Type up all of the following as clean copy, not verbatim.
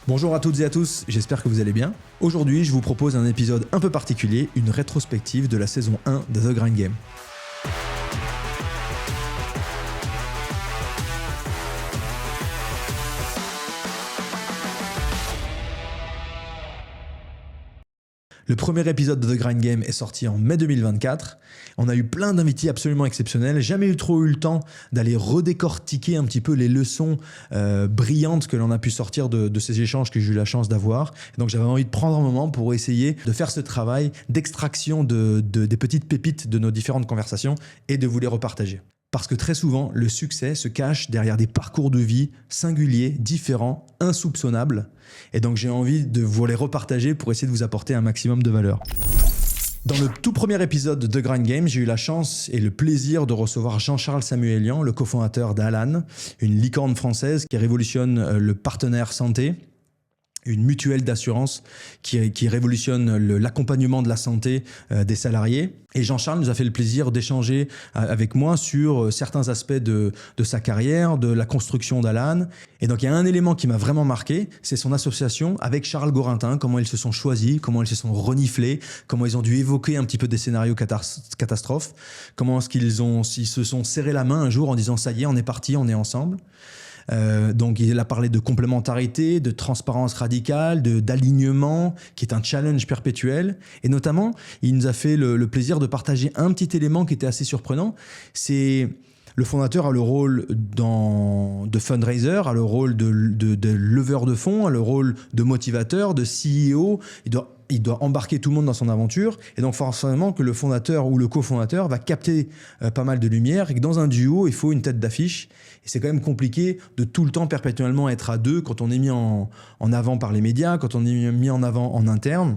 Bonjour à toutes et à tous, j'espère que vous allez bien. Aujourd'hui, je vous propose un épisode un peu particulier, une rétrospective de la saison 1 de The Grind Game. Le premier épisode de The Grind Game est sorti en mai 2024. On a eu plein d'invités absolument exceptionnels. Jamais trop eu le temps d'aller redécortiquer un petit peu les leçons brillantes que l'on a pu sortir de ces échanges que j'ai eu la chance d'avoir. Donc j'avais envie de prendre un moment pour essayer de faire ce travail d'extraction des petites pépites de nos différentes conversations et de vous les repartager. Parce que très souvent, le succès se cache derrière des parcours de vie singuliers, différents, insoupçonnables. Et donc j'ai envie de vous les repartager pour essayer de vous apporter un maximum de valeur. Dans le tout premier épisode de The Grind Game, j'ai eu la chance et le plaisir de recevoir Jean-Charles Samuelian, le cofondateur d'Alan, une licorne française qui révolutionne le partenaire santé. Une mutuelle d'assurance qui révolutionne l'accompagnement de la santé des salariés. Et Jean-Charles nous a fait le plaisir d'échanger avec moi sur certains aspects de sa carrière, de la construction d'Alan. Et donc il y a un élément qui m'a vraiment marqué, c'est son association avec Charles Gorintin, comment ils se sont choisis, comment ils se sont reniflés, comment ils ont dû évoquer un petit peu des scénarios catastrophes, comment est-ce qu'ils se sont serrés la main un jour en disant « ça y est, on est parti, on est ensemble ». Donc il a parlé de complémentarité, de transparence radicale, d'alignement, qui est un challenge perpétuel. Et notamment, il nous a fait le plaisir de partager un petit élément qui était assez surprenant. C'est le fondateur a le rôle de fundraiser, a le rôle de leveur de fonds, a le rôle de motivateur, de CEO. Il doit embarquer tout le monde dans son aventure. Et donc forcément que le fondateur ou le cofondateur va capter pas mal de lumière et que dans un duo, il faut une tête d'affiche. Et c'est quand même compliqué de tout le temps perpétuellement être à deux quand on est mis en avant par les médias, quand on est mis en avant en interne.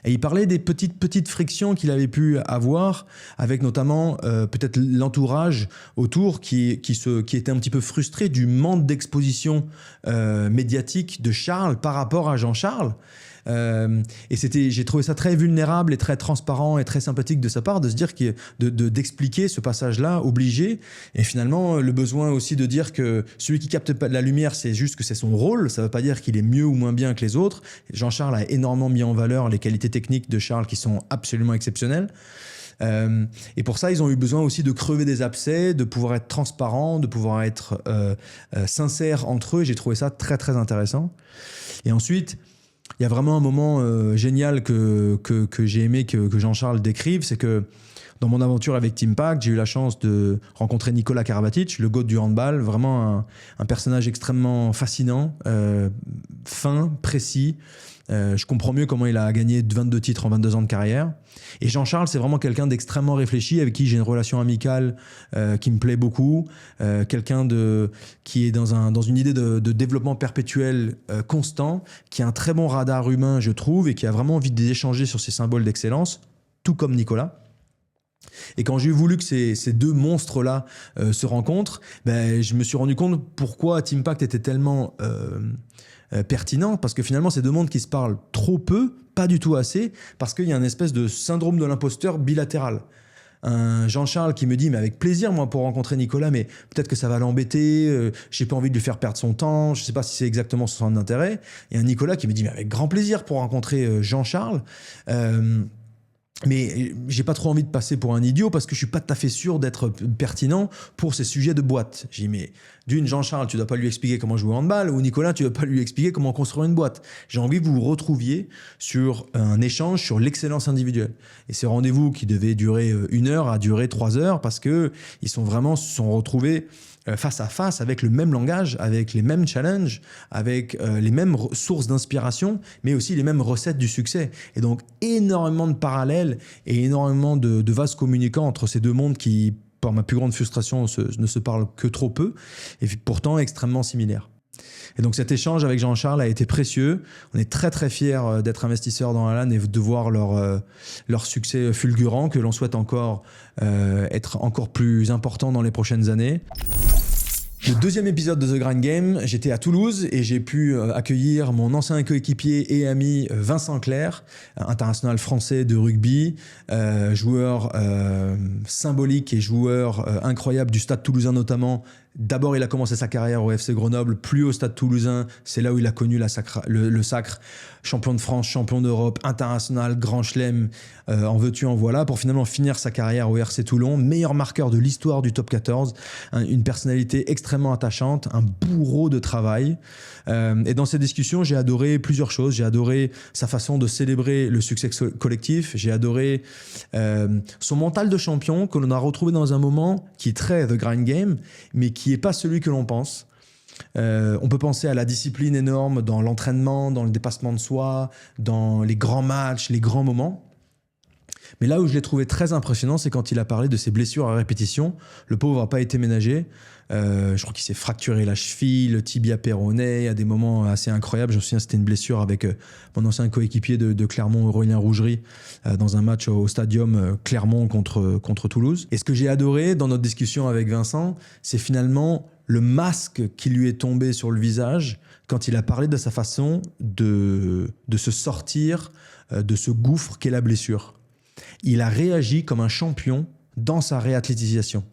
Et il parlait des petites frictions qu'il avait pu avoir avec notamment peut-être l'entourage autour qui était un petit peu frustré du manque d'exposition médiatique de Charles par rapport à Jean-Charles. Et j'ai trouvé ça très vulnérable et très transparent et très sympathique de sa part de se dire d'expliquer ce passage-là obligé et finalement le besoin aussi de dire que celui qui capte la lumière c'est juste que c'est son rôle, ça ne veut pas dire qu'il est mieux ou moins bien que les autres. Jean-Charles a énormément mis en valeur les qualités techniques de Charles qui sont absolument exceptionnelles. Et pour ça, ils ont eu besoin aussi de crever des abcès, de pouvoir être transparents, de pouvoir être sincères entre eux. J'ai trouvé ça très très intéressant. Et ensuite, il y a vraiment un moment génial que j'ai aimé que Jean-Charles décrive, c'est que dans mon aventure avec Teampact, j'ai eu la chance de rencontrer Nikola Karabatic, le GOAT du handball, vraiment un personnage extrêmement fascinant, fin, précis. Je comprends mieux comment il a gagné 22 titres en 22 ans de carrière. Et Jean-Charles, c'est vraiment quelqu'un d'extrêmement réfléchi, avec qui j'ai une relation amicale qui me plaît beaucoup. Quelqu'un qui est dans une idée de développement perpétuel constant, qui a un très bon radar humain, je trouve, et qui a vraiment envie d'échanger sur ces symboles d'excellence, tout comme Nicolas. Et quand j'ai voulu que ces deux monstres-là se rencontrent, je me suis rendu compte pourquoi Teampact était tellement pertinent, parce que finalement c'est deux mondes qui se parlent trop peu, pas du tout assez, parce qu'il y a une espèce de syndrome de l'imposteur bilatéral. Un Jean-Charles qui me dit mais avec plaisir moi pour rencontrer Nicolas, mais peut-être que ça va l'embêter, j'ai pas envie de lui faire perdre son temps, je sais pas si c'est exactement son centre d'intérêt. Et un Nicolas qui me dit mais avec grand plaisir pour rencontrer Jean-Charles. Mais j'ai pas trop envie de passer pour un idiot parce que je suis pas tout à fait sûr d'être pertinent pour ces sujets de boîte. J'ai dit mais d'une, Jean-Charles, tu dois pas lui expliquer comment jouer au handball, ou Nicolas, tu dois pas lui expliquer comment construire une boîte. J'ai envie que vous vous retrouviez sur un échange sur l'excellence individuelle. Et ces rendez-vous qui devaient durer 1 heure a duré 3 heures parce que ils se sont retrouvés face à face avec le même langage, avec les mêmes challenges, avec les mêmes sources d'inspiration, mais aussi les mêmes recettes du succès. Et donc énormément de parallèles et énormément de vases communicants entre ces deux mondes qui, par ma plus grande frustration, ne se parlent que trop peu, et pourtant extrêmement similaires. Et donc cet échange avec Jean-Charles a été précieux. On est très très fiers d'être investisseurs dans Alan et de voir leur succès fulgurant, que l'on souhaite encore être encore plus important dans les prochaines années. Le deuxième épisode de The Grind Game, j'étais à Toulouse et j'ai pu accueillir mon ancien coéquipier et ami Vincent Clerc, international français de rugby, joueur symbolique et joueur incroyable du Stade Toulousain notamment, D'abord, il a commencé sa carrière au FC Grenoble, puis au Stade Toulousain. C'est là où il a connu le sacre. Champion de France, champion d'Europe, international, grand chelem, en veux-tu, en voilà, pour finalement finir sa carrière au RC Toulon. Meilleur marqueur de l'histoire du top 14. Une personnalité extrêmement attachante, un bourreau de travail. Et dans cette discussion, j'ai adoré plusieurs choses. J'ai adoré sa façon de célébrer le succès collectif. J'ai adoré son mental de champion que l'on a retrouvé dans un moment qui est très The Grind Game, mais qui n'est pas celui que l'on pense. On peut penser à la discipline énorme dans l'entraînement, dans le dépassement de soi, dans les grands matchs, les grands moments. Mais là où je l'ai trouvé très impressionnant, c'est quand il a parlé de ses blessures à répétition. Le pauvre n'a pas été ménagé. Je crois qu'il s'est fracturé la cheville, le tibia péroné, à des moments assez incroyables. Je me souviens, c'était une blessure avec mon ancien coéquipier de Clermont, Aurélien Rougerie, dans un match au stadium Clermont contre Toulouse. Et ce que j'ai adoré dans notre discussion avec Vincent, c'est finalement le masque qui lui est tombé sur le visage quand il a parlé de sa façon de se sortir de ce gouffre qu'est la blessure. Il a réagi comme un champion dans sa réathlétisation.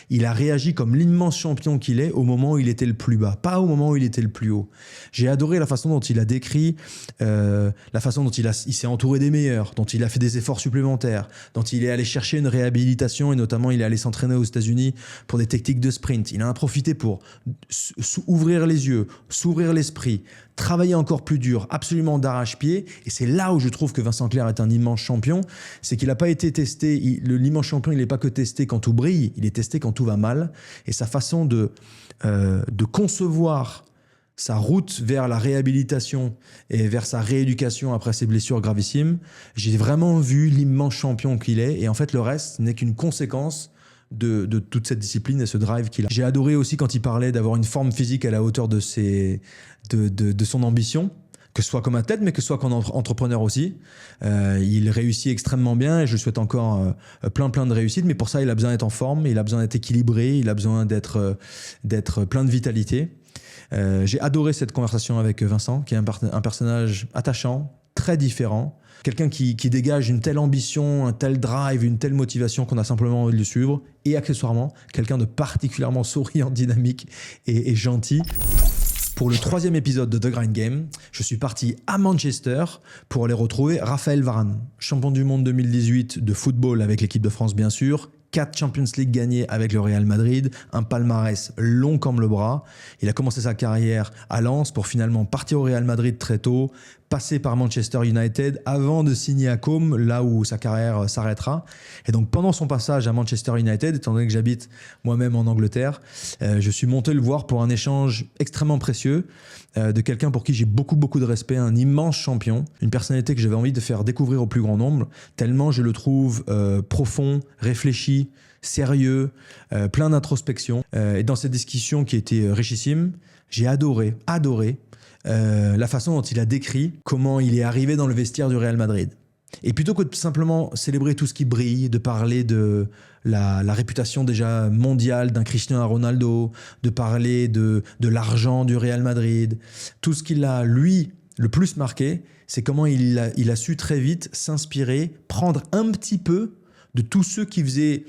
Il a réagi comme l'immense champion qu'il est au moment où il était le plus bas, pas au moment où il était le plus haut. J'ai adoré la façon dont il a décrit, la façon dont il s'est entouré des meilleurs, dont il a fait des efforts supplémentaires, dont il est allé chercher une réhabilitation et notamment il est allé s'entraîner aux États-Unis pour des techniques de sprint. Il en a profité pour ouvrir les yeux, s'ouvrir l'esprit, travailler encore plus dur, absolument d'arrache-pied. Et c'est là où je trouve que Vincent Clerc est un immense champion, c'est qu'il n'a pas été testé, l'immense champion, il n'est pas que testé quand tout brille, il est testé quand tout va mal. Et sa façon de concevoir sa route vers la réhabilitation et vers sa rééducation après ses blessures gravissimes, j'ai vraiment vu l'immense champion qu'il est. Et en fait, le reste n'est qu'une conséquence de toute cette discipline et ce drive qu'il a. J'ai adoré aussi quand il parlait d'avoir une forme physique à la hauteur de son ambition, que ce soit comme athlète, mais que ce soit comme entrepreneur aussi. Il réussit extrêmement bien et je lui souhaite encore plein de réussites, mais pour ça, il a besoin d'être en forme, il a besoin d'être équilibré, il a besoin d'être plein de vitalité. J'ai adoré cette conversation avec Vincent, qui est un personnage attachant, très différent, quelqu'un qui dégage une telle ambition, un tel drive, une telle motivation qu'on a simplement envie de le suivre, et accessoirement, quelqu'un de particulièrement souriant, dynamique et gentil. Pour le 3e épisode de The Grind Game, je suis parti à Manchester pour aller retrouver Raphaël Varane, champion du monde 2018 de football avec l'équipe de France bien sûr, 4 Champions League gagnés avec le Real Madrid, un palmarès long comme le bras. Il a commencé sa carrière à Lens pour finalement partir au Real Madrid très tôt, passer par Manchester United avant de signer à Côme, là où sa carrière s'arrêtera. Et donc pendant son passage à Manchester United, étant donné que j'habite moi-même en Angleterre, je suis monté le voir pour un échange extrêmement précieux de quelqu'un pour qui j'ai beaucoup de respect, un immense champion, une personnalité que j'avais envie de faire découvrir au plus grand nombre, tellement je le trouve profond, réfléchi, sérieux, plein d'introspection. Et dans cette discussion qui était richissime, j'ai adoré la façon dont il a décrit comment il est arrivé dans le vestiaire du Real Madrid. Et plutôt que de simplement célébrer tout ce qui brille, de parler de la réputation déjà mondiale d'un Cristiano Ronaldo, de parler de l'argent du Real Madrid, tout ce qui l'a, lui, le plus marqué, c'est comment il a su très vite s'inspirer, prendre un petit peu de tous ceux qui faisaient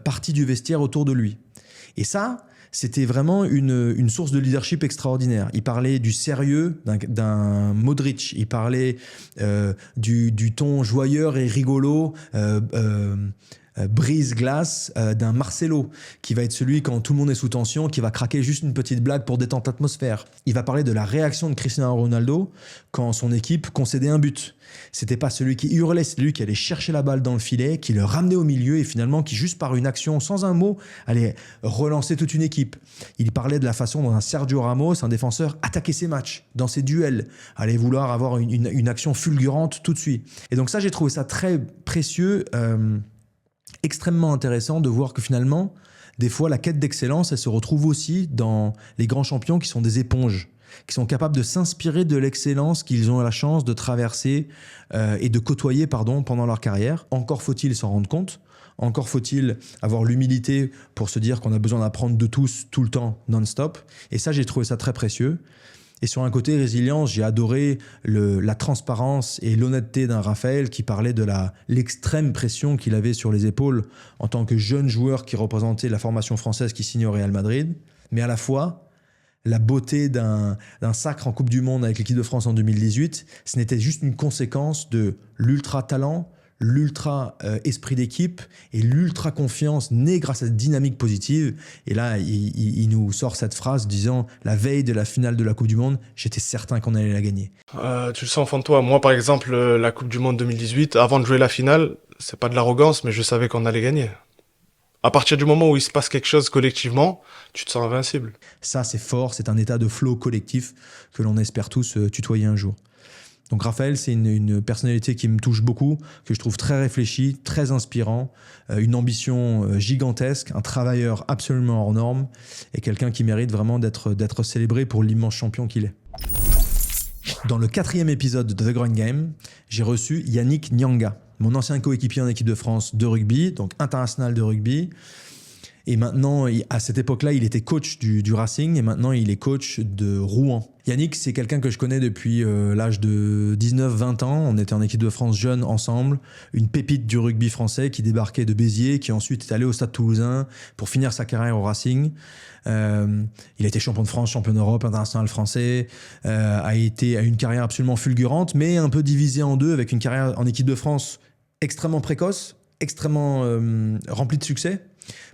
partie du vestiaire autour de lui. Et ça, c'était vraiment une source de leadership extraordinaire. Il parlait du sérieux d'un Modric, il parlait du ton joyeux et rigolo, brise-glace d'un Marcelo, qui va être celui quand tout le monde est sous tension, qui va craquer juste une petite blague pour détendre l'atmosphère. Il va parler de la réaction de Cristiano Ronaldo quand son équipe concédait un but. C'était pas celui qui hurlait, c'est lui qui allait chercher la balle dans le filet, qui le ramenait au milieu et finalement qui, juste par une action, sans un mot, allait relancer toute une équipe. Il parlait de la façon dont un Sergio Ramos, un défenseur, attaquait ses matchs, dans ses duels, allait vouloir avoir une action fulgurante tout de suite. Et donc ça, j'ai trouvé ça très précieux, extrêmement intéressant de voir que finalement, des fois, la quête d'excellence, elle se retrouve aussi dans les grands champions qui sont des éponges, qui sont capables de s'inspirer de l'excellence qu'ils ont la chance de traverser et de côtoyer pendant leur carrière. Encore faut-il s'en rendre compte, encore faut-il avoir l'humilité pour se dire qu'on a besoin d'apprendre de tous, tout le temps, non-stop. Et ça, j'ai trouvé ça très précieux. Et sur un côté résilience, j'ai adoré la transparence et l'honnêteté d'un Raphaël qui parlait de l'extrême pression qu'il avait sur les épaules en tant que jeune joueur qui représentait la formation française qui signait au Real Madrid. mais à la fois la beauté d'un sacre en Coupe du Monde avec l'équipe de France en 2018, ce n'était juste une conséquence de l'ultra talent, l'ultra esprit d'équipe et l'ultra confiance née grâce à cette dynamique positive. Et là, il nous sort cette phrase disant la veille de la finale de la Coupe du Monde, j'étais certain qu'on allait la gagner. Tu le sens au fond de toi. Moi, par exemple, la Coupe du Monde 2018, avant de jouer la finale, c'est pas de l'arrogance, mais je savais qu'on allait gagner. À partir du moment où il se passe quelque chose collectivement, tu te sens invincible. Ça, c'est fort, c'est un état de flow collectif que l'on espère tous tutoyer un jour. Donc Raphaël, c'est une personnalité qui me touche beaucoup, que je trouve très réfléchi, très inspirant, une ambition gigantesque, un travailleur absolument hors norme et quelqu'un qui mérite vraiment d'être célébré pour l'immense champion qu'il est. Dans le 4e épisode de The Ground Game, j'ai reçu Yannick Nyanga, mon ancien coéquipier en équipe de France de rugby, donc international de rugby. Et maintenant, à cette époque-là, il était coach du Racing et maintenant, il est coach de Rouen. Yannick, c'est quelqu'un que je connais depuis l'âge de 19-20 ans. On était en équipe de France jeune ensemble. Une pépite du rugby français qui débarquait de Béziers, qui ensuite est allé au Stade Toulousain pour finir sa carrière au Racing. Il a été champion de France, champion d'Europe, international français, a une carrière absolument fulgurante, mais un peu divisée en deux, avec une carrière en équipe de France extrêmement précoce, extrêmement remplie de succès,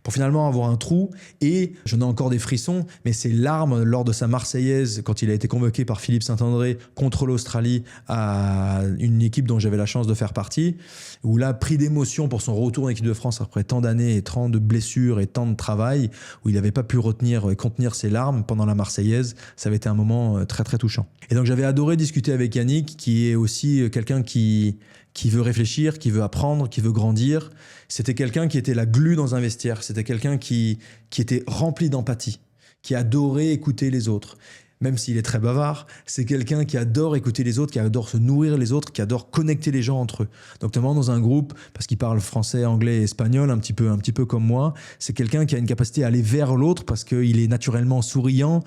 pour finalement avoir un trou. Et j'en ai encore des frissons, mais ces larmes lors de sa Marseillaise, quand il a été convoqué par Philippe Saint-André contre l'Australie à une équipe dont j'avais la chance de faire partie, où là, pris d'émotion pour son retour en équipe de France après tant d'années et tant de blessures et tant de travail, où il n'avait pas pu contenir ses larmes pendant la Marseillaise, ça avait été un moment très très touchant. Et donc j'avais adoré discuter avec Yannick, qui est aussi quelqu'un qui veut réfléchir, qui veut apprendre, qui veut grandir. C'était quelqu'un qui était la glu dans un vestiaire. C'était quelqu'un qui était rempli d'empathie, qui adorait écouter les autres. Même s'il est très bavard, c'est quelqu'un qui adore écouter les autres, qui adore se nourrir les autres, qui adore connecter les gens entre eux. Donc notamment dans un groupe, parce qu'il parle français, anglais et espagnol, un petit peu comme moi, c'est quelqu'un qui a une capacité à aller vers l'autre parce qu'il est naturellement souriant,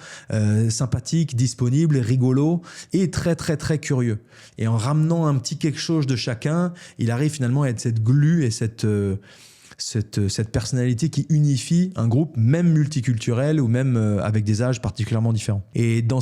sympathique, disponible, rigolo et très très très curieux. Et en ramenant un petit quelque chose de chacun, il arrive finalement à être cette glu et cette personnalité qui unifie un groupe, même multiculturel ou même avec des âges particulièrement différents. Et dans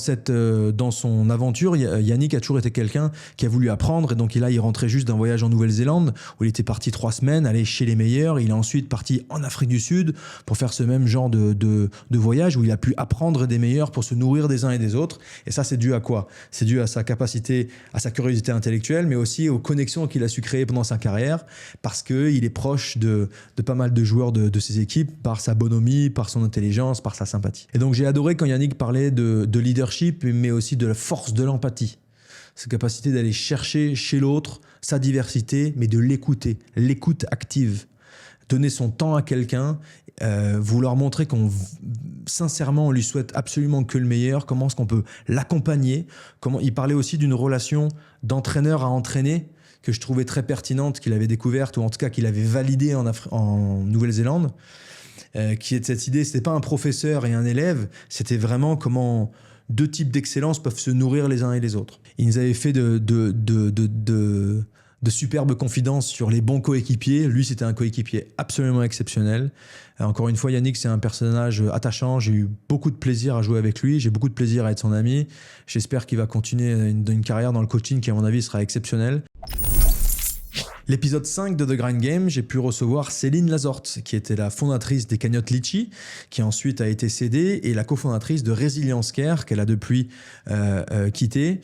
son aventure, Yannick a toujours été quelqu'un qui a voulu apprendre, et donc là, il rentrait juste d'un voyage en Nouvelle-Zélande où il était parti 3 semaines, aller chez les meilleurs. Il est ensuite parti en Afrique du Sud pour faire ce même genre de voyage où il a pu apprendre des meilleurs pour se nourrir des uns et des autres. Et ça, c'est dû à quoi? C'est dû à sa capacité, à sa curiosité intellectuelle, mais aussi aux connexions qu'il a su créer pendant sa carrière, parce qu'il est proche de pas mal de joueurs de ses équipes par sa bonhomie, par son intelligence, par sa sympathie. Et donc j'ai adoré quand Yannick parlait de leadership, mais aussi de la force de l'empathie. Cette capacité d'aller chercher chez l'autre sa diversité, mais de l'écouter, l'écoute active. Donner son temps à quelqu'un, vouloir montrer sincèrement, on lui souhaite absolument que le meilleur, comment est-ce qu'on peut l'accompagner. Il parlait aussi d'une relation d'entraîneur à entraîner, que je trouvais très pertinente, qu'il avait découverte, ou en tout cas qu'il avait validée en Nouvelle-Zélande, qui est cette idée, c'était pas un professeur et un élève, c'était vraiment comment 2 types d'excellence peuvent se nourrir les uns et les autres. Il nous avait fait de superbes confidences sur les bons coéquipiers. Lui, c'était un coéquipier absolument exceptionnel. Encore une fois, Yannick, c'est un personnage attachant. J'ai eu beaucoup de plaisir à jouer avec lui. J'ai beaucoup de plaisir à être son ami. J'espère qu'il va continuer une carrière dans le coaching qui, à mon avis, sera exceptionnelle. L'épisode 5 de The Grind Game, j'ai pu recevoir Céline Lazorte, qui était la fondatrice des cagnottes Litchi, qui ensuite a été cédée, et la cofondatrice de Resilience Care, qu'elle a depuis quittée.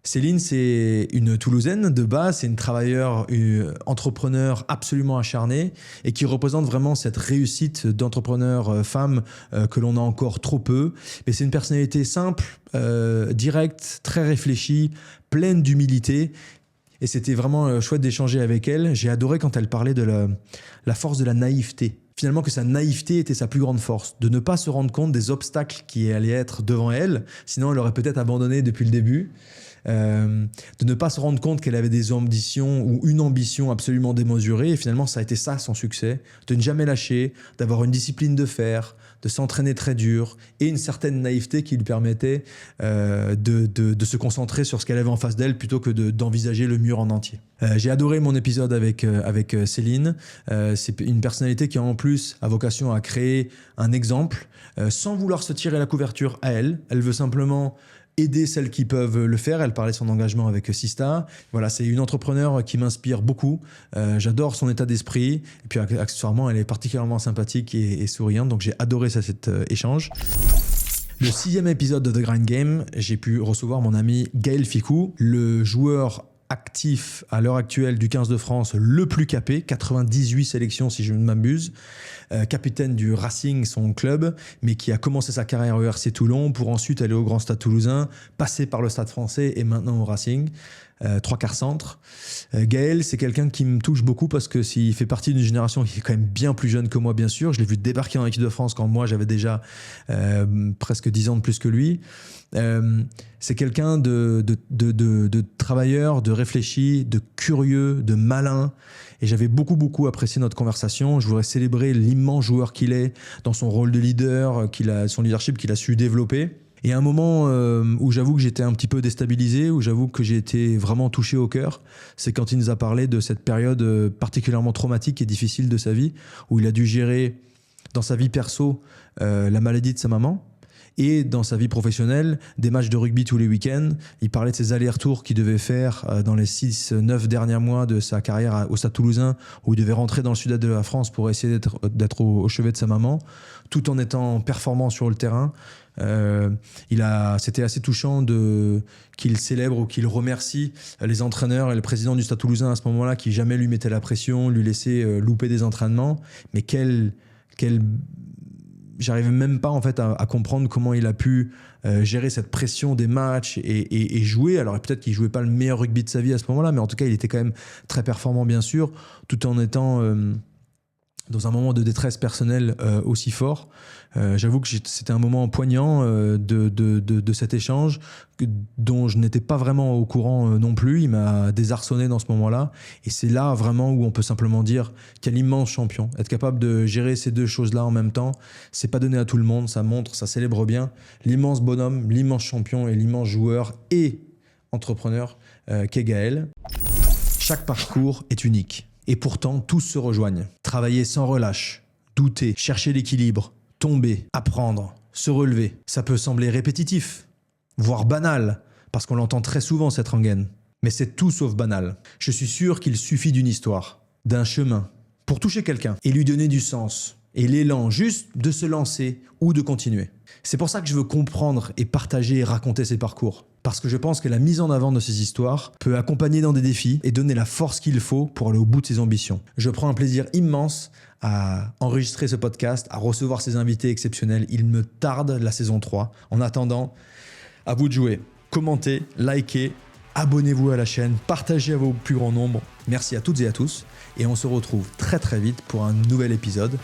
Céline, c'est une Toulousaine de base, c'est une travailleuse, entrepreneur absolument acharnée et qui représente vraiment cette réussite d'entrepreneur femme que l'on a encore trop peu. Mais c'est une personnalité simple, directe, très réfléchie, pleine d'humilité. Et c'était vraiment chouette d'échanger avec elle. J'ai adoré quand elle parlait de la force de la naïveté. Finalement, que sa naïveté était sa plus grande force. De ne pas se rendre compte des obstacles qui allaient être devant elle. Sinon, elle aurait peut-être abandonné depuis le début. De ne pas se rendre compte qu'elle avait des ambitions ou une ambition absolument démesurée. Et finalement, ça a été ça son succès. De ne jamais lâcher, d'avoir une discipline de fer, de s'entraîner très dur et une certaine naïveté qui lui permettait de se concentrer sur ce qu'elle avait en face d'elle plutôt que d'envisager le mur en entier. J'ai adoré mon épisode avec Céline. C'est une personnalité qui en plus a vocation à créer un exemple sans vouloir se tirer la couverture à elle. Elle veut simplement aider celles qui peuvent le faire. Elle parlait de son engagement avec Sista. Voilà, c'est une entrepreneure qui m'inspire beaucoup. J'adore son état d'esprit. Et puis accessoirement, elle est particulièrement sympathique et souriante. Donc j'ai adoré cet échange. Le 6e épisode de The Grind Game, j'ai pu recevoir mon ami Gaël Ficou, le joueur actif à l'heure actuelle du 15 de France le plus capé, 98 sélections si je ne m'abuse, capitaine du Racing, son club, mais qui a commencé sa carrière au RC Toulon pour ensuite aller au Grand Stade Toulousain, passer par le Stade Français et maintenant au Racing, 3/4 centre. Gaël, c'est quelqu'un qui me touche beaucoup parce que s'il fait partie d'une génération qui est quand même bien plus jeune que moi, bien sûr. Je l'ai vu débarquer en équipe de France quand moi j'avais déjà presque 10 ans de plus que lui. C'est quelqu'un de travailleur, de réfléchi, de curieux, de malin. Et j'avais beaucoup apprécié notre conversation. Je voudrais célébrer l'immense joueur qu'il est dans son rôle de leader, son leadership qu'il a su développer. Et à un moment où j'avoue que j'étais un petit peu déstabilisé, où j'avoue que j'ai été vraiment touché au cœur, c'est quand il nous a parlé de cette période particulièrement traumatique et difficile de sa vie, où il a dû gérer dans sa vie perso la maladie de sa maman, et dans sa vie professionnelle, des matchs de rugby tous les week-ends. Il parlait de ses allers-retours qu'il devait faire dans les 6-9 derniers mois de sa carrière au Stade Toulousain, où il devait rentrer dans le sud-est de la France pour essayer d'être au chevet de sa maman, tout en étant performant sur le terrain. C'était assez touchant qu'il célèbre ou qu'il remercie les entraîneurs et le président du Stade Toulousain à ce moment-là, qui jamais lui mettait la pression, lui laissait louper des entraînements. Mais j'arrivais même pas en fait à comprendre comment il a pu gérer cette pression des matchs et jouer. Alors peut-être qu'il jouait pas le meilleur rugby de sa vie à ce moment-là, mais en tout cas il était quand même très performant bien sûr, tout en étant dans un moment de détresse personnelle aussi fort. J'avoue que c'était un moment poignant de cet échange dont je n'étais pas vraiment au courant non plus. Il m'a désarçonné dans ce moment-là. Et c'est là vraiment où on peut simplement dire quel immense champion. Être capable de gérer ces deux choses-là en même temps, c'est pas donné à tout le monde. Ça montre, ça célèbre bien l'immense bonhomme, l'immense champion et l'immense joueur et entrepreneur qu'est Gaël. Chaque parcours est unique. Et pourtant, tous se rejoignent. Travailler sans relâche, douter, chercher l'équilibre, tomber, apprendre, se relever. Ça peut sembler répétitif, voire banal, parce qu'on l'entend très souvent cette rengaine. Mais c'est tout sauf banal. Je suis sûr qu'il suffit d'une histoire, d'un chemin, pour toucher quelqu'un et lui donner du sens. Et l'élan juste de se lancer ou de continuer. C'est pour ça que je veux comprendre et partager et raconter ces parcours. Parce que je pense que la mise en avant de ces histoires peut accompagner dans des défis et donner la force qu'il faut pour aller au bout de ses ambitions. Je prends un plaisir immense à enregistrer ce podcast, à recevoir ces invités exceptionnels. Il me tarde la saison 3. En attendant, à vous de jouer. Commentez, likez, abonnez-vous à la chaîne, partagez à vos plus grand nombre. Merci à toutes et à tous. Et on se retrouve très vite pour un nouvel épisode.